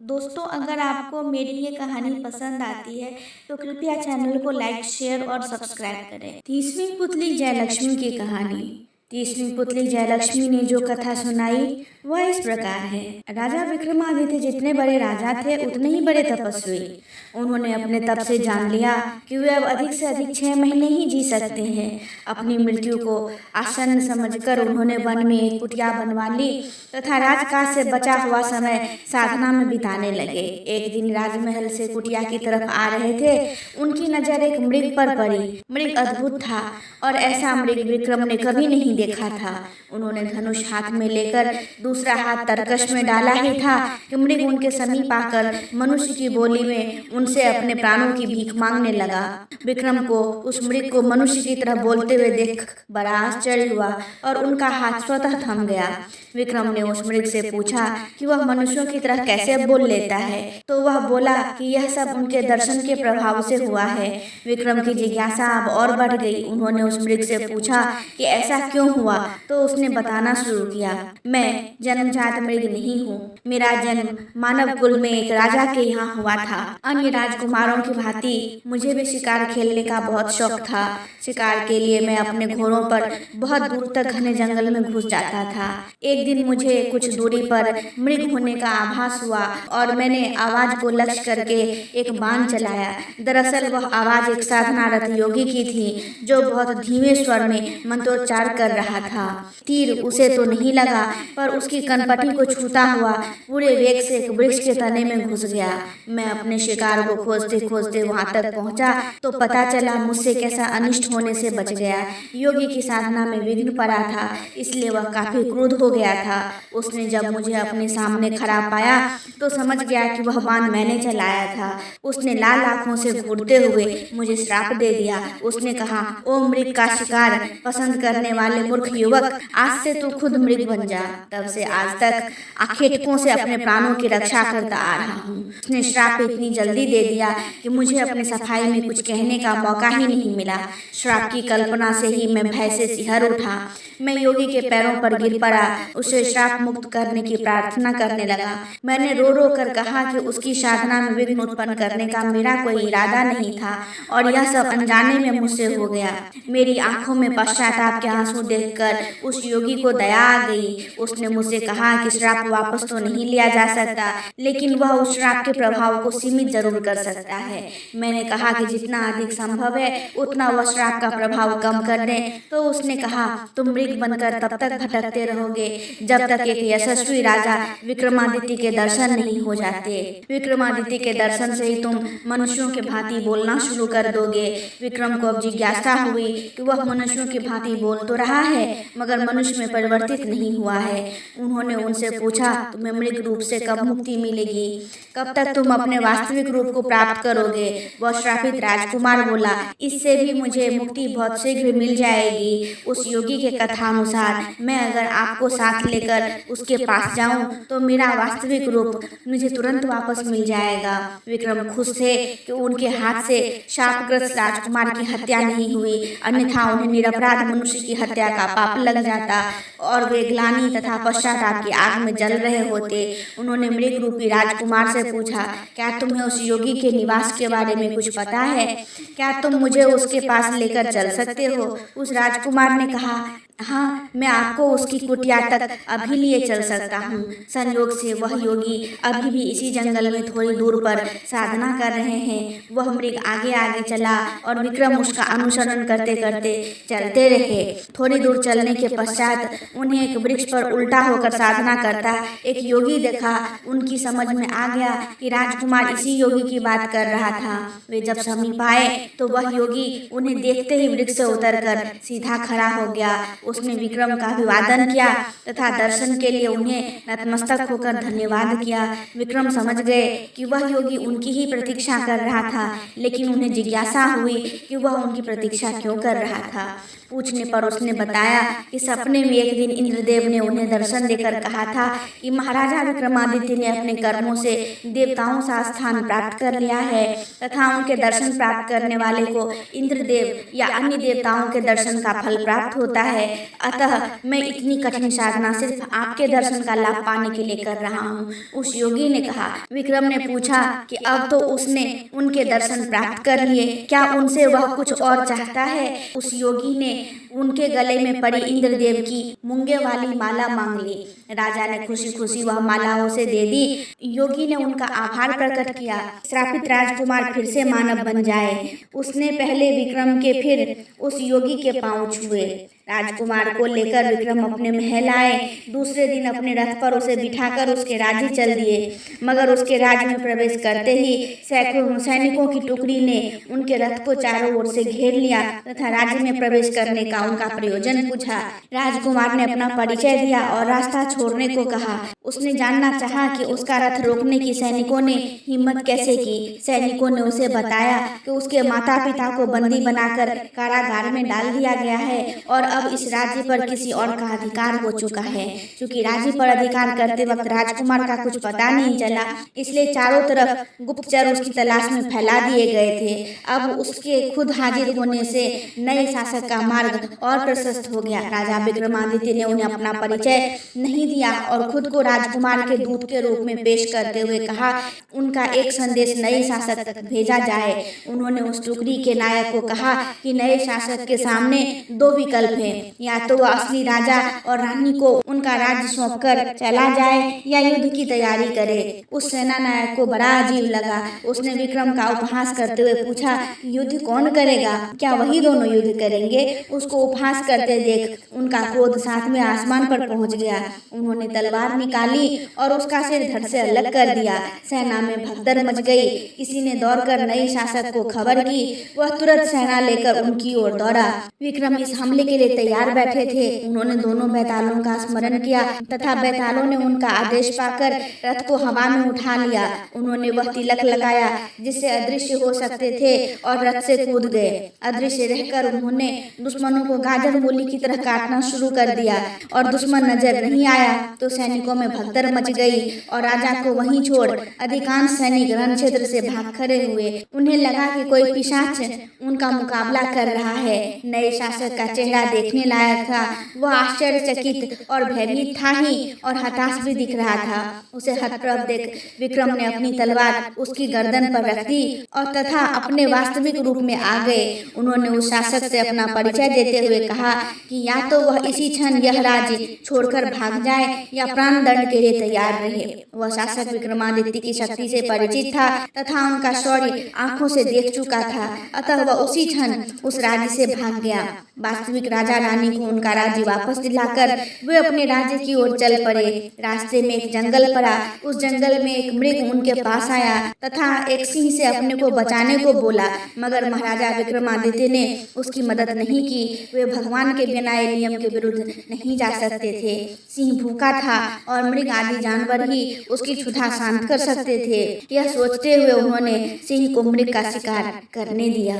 दोस्तों, अगर आपको मेरी ये कहानी पसंद आती है तो कृपया चैनल को लाइक, शेयर और सब्सक्राइब करें। 30वीं पुतली जयलक्ष्मी की कहानी। 30वीं पुतली जयलक्ष्मी ने जो कथा सुनाई वह इस प्रकार है। राजा विक्रमादित्य जितने बड़े राजा थे उतने ही बड़े तपस्वी। उन्होंने अपने तप से जान लिया कि वे अब अधिक से अधिक 6 महीने ही जी सकते हैं। अपनी मृत्यु को आसन्न समझकर उन्होंने वन में एक कुटिया बनवा ली तथा राजकाज से बचा हुआ समय साधना में बिताने लगे। एक दिन राजमहल से कुटिया की तरफ आ रहे थे, उनकी नजर एक मृग पर पड़ी। मृग अद्भुत था और ऐसा मृग विक्रम ने कभी नहीं देखा था। उन्होंने धनुष हाथ में लेकर दूसरा हाथ तरकश में डाला ही था कि मृग उनके समीप आकर मनुष्य की बोली में उनसे अपने प्राणों की भीख मांगने लगा। विक्रम को उस मृग को मनुष्य की तरह बोलते हुए देख बड़ा आश्चर्य हुआ और उनका हाथ स्वतः थम गया। विक्रम ने उस मृग से पूछा कि वह मनुष्यों की तरह कैसे बोल लेता है, तो वह बोला कि यह सब उनके दर्शन के प्रभाव से हुआ है। विक्रम की जिज्ञासा अब और बढ़ गई। उन्होंने उस मृग से पूछा कि ऐसा क्यों हुआ, तो उसने बताना शुरू किया, मैं जन्मजात मृग नहीं हूँ। मेरा जन्म मानव कुल में एक राजा के यहाँ हुआ था। अन्य राजकुमारों की भांति मुझे भी शिकार खेलने का बहुत शौक था। शिकार के लिए मैं अपने घोड़ों पर बहुत दूर तक घने जंगल में घुस जाता था। एक दिन मुझे कुछ दूरी पर मृग होने का आभास हुआ और मैंने आवाज को लक्ष्य करके एक बाण चलाया। दरअसल वह आवाज एक साधनारत योगी की थी जो बहुत धीमे स्वर में मंत्रोच्चार कर रहा था। तीर उसे तो नहीं लगा पर उसकी कनपटी को छूता हुआ पूरे वेग से एक वृक्ष के तने में घुस गया। मैं अपने शिकार को खोजते खोजते वहां तक पहुंचा तो पता चला मुझसे कैसा अनिष्ट होने से बच गया। योगी की साधना में विघ्न पड़ा था, इसलिए वह काफी क्रुद्ध हो गया था। उसने जब मुझे अपने सामने खड़ा पाया तो समझ गया कि वह बाण मैंने चलाया था। उसने लाल आंखों से घूरते हुए मुझे श्राप दे दिया। उसने कहा, ओ मृग का शिकार पसंद करने वाले मूर्ख युवक, आज से तू खुद मृग बन जा। तब से आज तक आखेटकों से अपने प्राणों की रक्षा करता आ रहा हूँ। उसने श्राप इतनी जल्दी दे दिया कि मुझे अपने सफाई में कुछ कहने का मौका ही नहीं मिला। श्राप की कल्पना से ही मैं भय से सिहर उठा। मैं योगी के पैरों पर गिर पड़ा, उसे श्राप मुक्त करने की प्रार्थना करने लगा। मैंने रो रो कर कहा कि उसकी साधना में विघ्न उत्पन्न करने का मेरा कोई इरादा नहीं था और यह सब अनजाने में मुझसे हो गया। मेरी आंखों में पश्चाताप के आंसू देखकर उस योगी को दया आ गई। उसने मुझसे कहा कि श्राप वापस तो नहीं लिया जा सकता, लेकिन वह उस श्राप के प्रभाव को सीमित जरूर कर सकता है। मैंने कहा कि जितना अधिक संभव है उतना वह श्राप का प्रभाव कम कर दे। तो उसने कहा, तुम मृग बनकर तब तक भटकते रहोगे जब तक एक यशस्वी राजा विक्रमादित्य के दर्शन नहीं हो जाते। विक्रमादित्य के दर्शन से ही तुम मनुष्यों के भांति बोलना शुरू कर दोगे। विक्रम को अब जिज्ञासा हुई कि वह मनुष्यों की भांति बोल तो रहा है मगर मनुष्य में परिवर्तित नहीं हुआ है। उन्होंने उनसे पूछा, तुम्हें मृग रूप से कब मुक्ति मिलेगी, कब तक तुम अपने वास्तविक रूप को प्राप्त करोगे? वह श्रापित राजकुमार बोला, इससे भी मुझे मुक्ति बहुत शीघ्र मिल जाएगी। उस योगी के कथानुसार मैं अगर आपको साथ लेकर उसके पास जाऊं तो मेरा वास्तविक रूप मुझे तुरंत वापस मिल जाएगा। विक्रम खुश थे कि उनके हाथ से शापग्रस्त राजकुमार की हत्या नहीं हुई, अन्यथा उन्हें निरपराध मनुष्य की हत्या का पाप लग जाता और वे ग्लानि तथा पश्चाताप की आग में जल रहे होते। उन्होंने मृग रूपी राजकुमार से पूछा, क्या तुम्हें उस योगी के निवास के बारे में कुछ पता है? क्या तुम मुझे उसके पास लेकर चल सकते हो? उस राजकुमार ने कहा, हाँ, मैं आपको उसकी कुटिया तक अभी लिए चल सकता हूँ। संयोग से वह योगी अभी भी इसी जंगल में थोड़ी दूर पर साधना कर रहे हैं। वह मृग आगे आगे चला और विक्रम उसका अनुसरण करते करते चलते रहे। थोड़ी दूर चलने के पश्चात उन्हें एक वृक्ष पर उल्टा होकर साधना करता एक योगी देखा। उनकी समझ में आ गया कि राजकुमार इसी योगी की बात कर रहा था। वे जब समीप आए तो वह योगी उन्हें देखते ही वृक्ष से उतरकर सीधा खड़ा हो गया। उसने विक्रम का अभिवादन किया तथा दर्शन के लिए उन्हें नतमस्तक होकर धन्यवाद किया। विक्रम समझ गए कि वह योगी उनकी ही प्रतीक्षा कर रहा था, लेकिन उन्हें जिज्ञासा हुई कि वह उनकी प्रतीक्षा क्यों कर रहा था। पूछने पर उसने बताया कि सपने में एक दिन इंद्रदेव ने उन्हें दर्शन देकर कहा था कि महाराजा विक्रमादित्य ने अपने कर्मों से देवताओं सा स्थान प्राप्त कर लिया है तथा उनके दर्शन प्राप्त करने वाले को इंद्रदेव या अन्य देवताओं के दर्शन का फल प्राप्त होता है। अतः मैं इतनी कठिन साधना सिर्फ आपके दर्शन का लाभ पाने के लिए कर रहा हूँ। उस योगी ने कहा। विक्रम ने पूछा कि अब तो उसने उनके दर्शन प्राप्त कर लिए, क्या उनसे वह कुछ और चाहता है? उस योगी ने उनके गले में पड़ी इंद्रदेव की मूंगे वाली माला मांग ली। राजा ने खुशी खुशी वह माला उसे दे दी। योगी ने उनका आभार प्रकट किया। श्रापित राजकुमार फिर से मानव बन जाए। उसने पहले विक्रम के फिर उस योगी के पांव छुए। राजकुमार को लेकर विक्रम अपने महल आए। दूसरे दिन अपने रथ पर उसे बिठाकर उसके राज्य चल दिए, मगर उसके राज्य में प्रवेश करते ही सैकड़ों सैनिकों की टुकड़ी ने उनके रथ को चारों ओर से घेर लिया तथा राज्य में प्रवेश करने का उनका प्रयोजन पूछा। राजकुमार ने अपना परिचय दिया और रास्ता छोड़ने को कहा। उसने जानना चाहा कि उसका रथ रोकने की सैनिकों ने हिम्मत कैसे की। सैनिकों ने उसे बताया कि उसके माता पिता को बंदी बनाकर कारागार में डाल दिया गया है और अब इस राज्य पर किसी और का अधिकार हो चुका है। क्योंकि राज्य पर अधिकार करते वक्त राजकुमार का कुछ पता नहीं चला, इसलिए चारों तरफ गुप्तचर उसकी तलाश में फैला दिए गए थे। अब उसके खुद हाजिर होने से नए शासक का मार्ग और प्रशस्त हो गया। राजा विक्रमादित्य ने उन्हें अपना परिचय नहीं दिया और खुद को राजकुमार के दूत के रूप में पेश करते हुए कहा उनका एक संदेश नए शासक तक भेजा जाए। उन्होंने उस टुकड़ी के नायक को कहा कि नए शासक के सामने दो विकल्प हैं, या तो वह असली राजा और रानी को उनका राज्य सौंपकर चला जाए या युद्ध की तैयारी करे। उस सेना नायक को बड़ा अजीब लगा। उसने विक्रम का उपहास करते हुए पूछा, युद्ध कौन करेगा? क्या वही दोनों युद्ध करेंगे? उसको उपहास करते देख उनका क्रोध सातवें आसमान पर पहुंच गया। उन्होंने तलवार निकाली और उसका सिर धड़ से अलग कर दिया। सेना में भगदड़ मच गई। किसी ने दौड़कर नए शासक को खबर की। वह तुरंत सेना लेकर उनकी ओर दौड़ा। विक्रम इस हमले के लिए तैयार बैठे थे। उन्होंने दोनों बैतालों का स्मरण किया तथा बैतालों ने उनका आदेश पाकर रथ को हवा में उठा लिया। उन्होंने वह तिलक लगाया जिससे अदृश्य हो सकते थे और रथ से कूद गए। अदृश्य रहकर उन्होंने दुश्मनों को गाजर मूली की तरह काटना शुरू कर दिया और दुश्मन नजर नहीं आया तो सैनिकों में भगदड़ मच गई और राजा को वहीं छोड़ अधिकांश सैनिक रण क्षेत्र से भाग खड़े हुए। उन्हें लगा कि कोई पिशाच उनका मुकाबला कर रहा है। नए शासक का चेहरा देखने लायक था। वह आश्चर्यचकित और भयभीत था ही और हताश भी दिख रहा था। उसे हतप्रभ देख विक्रम ने अपनी तलवार उसकी गर्दन पर रख दी और तथा अपने वास्तविक रूप में आ गए। उन्होंने उस शासक से अपना परिचय देते हुए कहा कि या तो वह इसी क्षण यह राज्य छोड़कर भाग जाए या प्राण दंड के लिए तैयार रहे। वह शासक विक्रमादित्य की शक्ति से परिचित था तथा उनका शौर्य आंखों से देख चुका था, अतः वह उसी क्षण उस राज्य से भाग गया। वास्तविक राजा रानी को उनका राज्य वापस दिलाकर वे अपने राज्य की ओर चल पड़े। रास्ते में एक जंगल पड़ा। उस जंगल में एक मृग उनके पास आया तथा एक सिंह से अपने को बचाने को बोला, मगर महाराजा विक्रमादित्य ने उसकी मदद नहीं की। वे भगवान के बनाए नियम के विरुद्ध नहीं जा सकते थे। सिंह भूखा था और मृग आदि जानवर ही उसकी क्षुधा शांत कर सकते थे। यह सोचते हुए उन्होंने सिंह को मृग का शिकार करने दिया।